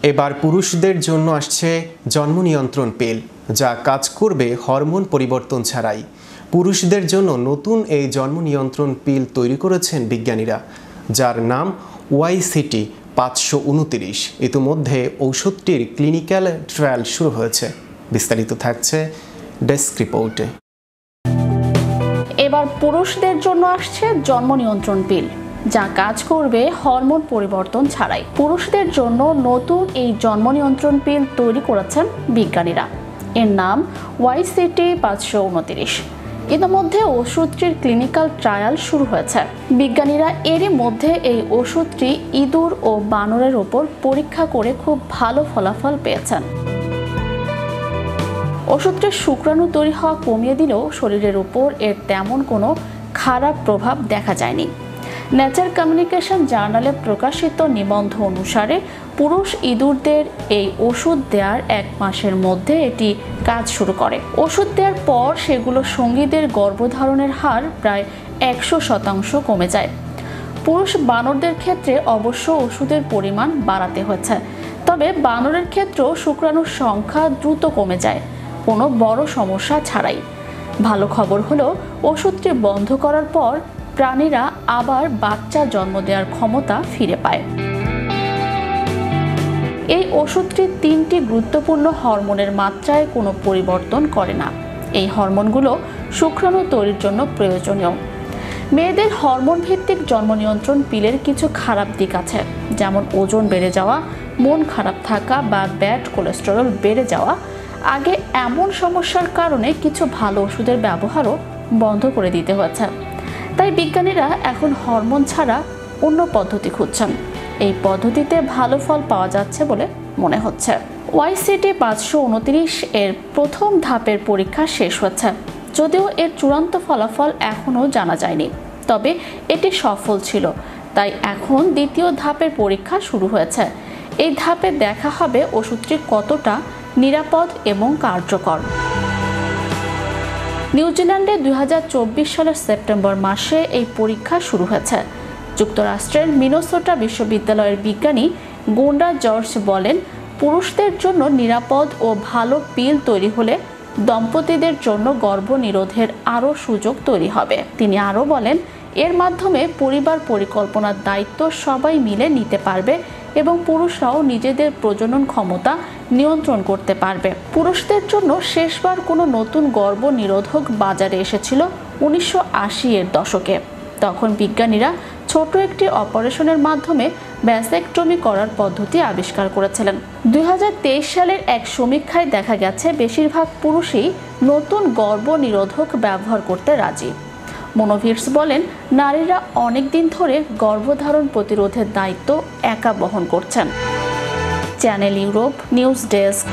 এবার পুরুষদের জন্য আসছে জন্ম নিয়ন্ত্রণ পিল, যা কাজ করবে হরমোন পরিবর্তন ছাড়াই। পুরুষদের জন্য নতুন এই জন্ম নিয়ন্ত্রণ পিল তৈরি করেছেন বিজ্ঞানীরা, যার নাম YCT-529। ইতিমধ্যে ঔষধটির ক্লিনিক্যাল ট্রায়াল শুরু হয়েছে। বিস্তারিত থাকছে ডেস্ক রিপোর্টে। এবার পুরুষদের জন্য আসছে জন্ম নিয়ন্ত্রণ পিল, যা কাজ করবে হরমোন পরিবর্তন ছাড়াই। পুরুষদের জন্য নতুন এই জন্ম নিয়ন্ত্রণ পিল তৈরি করেছেন বিজ্ঞানীরা। এর নাম YCT-529। ইতিমধ্যে ওষুধটির ক্লিনিক্যাল ট্রায়াল শুরু হয়েছে। বিজ্ঞানীরা এরই মধ্যে এই ওষুধটি ইঁদুর ও বানরের ওপর পরীক্ষা করে খুব ভালো ফলাফল পেয়েছেন। ওষুধটির শুক্রাণু তৈরি হওয়া কমিয়ে দিলেও শরীরের উপর এর তেমন কোনো খারাপ প্রভাব দেখা যায়নি। নেচার কমিউনিকেশন জার্নালে প্রকাশিত নিবন্ধ অনুসারে পুরুষ ইঁদুরদের এই ওষুধ দেওয়ার 1 মাসের মধ্যে এটি কাজ শুরু করে। ওষুধ দেওয়ার পর সেগুলো সঙ্গীদের গর্ভধারণের হার প্রায় 100% কমে যায়। পুরুষ বানরদের ক্ষেত্রে অবশ্য ওষুধের পরিমাণ বাড়াতে হয়েছে, তবে বানরের ক্ষেত্রেও শুক্রাণুর সংখ্যা দ্রুত কমে যায়, কোনো বড় সমস্যা ছাড়াই। ভালো খবর হলো, ওষুধটি বন্ধ করার পর প্রাণীরা আবার বাচ্চা জন্ম দেওয়ার ক্ষমতা ফিরে পায়। এই ওষুধটি 3টি গুরুত্বপূর্ণ হরমোনের মাত্রায় কোনো পরিবর্তন করে না। এই হরমোনগুলো শুক্রাণু তৈরির জন্য প্রয়োজনীয়। মেয়েদের হরমোন ভিত্তিক জন্ম নিয়ন্ত্রণ পিলের কিছু খারাপ দিক আছে, যেমন ওজন বেড়ে যাওয়া, মন খারাপ থাকা বা ব্যাড কোলেস্টেরল বেড়ে যাওয়া। আগে এমন সমস্যার কারণে কিছু ভালো ওষুধের ব্যবহারও বন্ধ করে দিতে হয়েছে। তাই বিজ্ঞানীরা এখন হরমোন ছাড়া অন্য পদ্ধতি খুঁজছেন। এই পদ্ধতিতে ভালো ফল পাওয়া যাচ্ছে বলে মনে হচ্ছে। YCT-529 এর প্রথম ধাপের পরীক্ষা শেষ হচ্ছে, যদিও এর চূড়ান্ত ফলাফল এখনও জানা যায়নি। তবে এটি সফল ছিল, তাই এখন দ্বিতীয় ধাপের পরীক্ষা শুরু হয়েছে। এই ধাপে দেখা হবে ওষুধটি কতটা নিরাপদ এবং কার্যকর। নিউজিল্যান্ডে 2024 সালের সেপ্টেম্বর মাসে এই পরীক্ষা শুরু হয়েছে। যুক্তরাষ্ট্রের মিনেসোটা বিশ্ববিদ্যালয়ের বিজ্ঞানী গোন্ডা জর্জ বলেন, পুরুষদের জন্য নিরাপদ ও ভালো পিল তৈরি হলে দম্পতিদের জন্য গর্ভনিরোধের আরও সুযোগ তৈরি হবে। তিনি আরও বলেন, এর মাধ্যমে পরিবার পরিকল্পনার দায়িত্ব সবাই মিলে নিতে পারবে এবং পুরুষরাও নিজেদের প্রজনন ক্ষমতা নিয়ন্ত্রণ করতে পারবে। পুরুষদের জন্য শেষবার কোনো নতুন গর্ভনিরোধক বাজারে এসেছিল 1980 এর দশকে। তখন বিজ্ঞানীরা ছোট একটি অপারেশনের মাধ্যমে ভ্যাসেকটমি করার পদ্ধতি আবিষ্কার করেছিলেন। 2023 সালের এক সমীক্ষায় দেখা গেছে বেশিরভাগ পুরুষই নতুন গর্ভনিরোধক ব্যবহার করতে রাজি। মনোভিটস বলেন, নারীরা অনেক দিন ধরে গর্ভধারণ প্রতিরোধের দায়িত্ব একা বহন করছেন। Channel Europe news desk.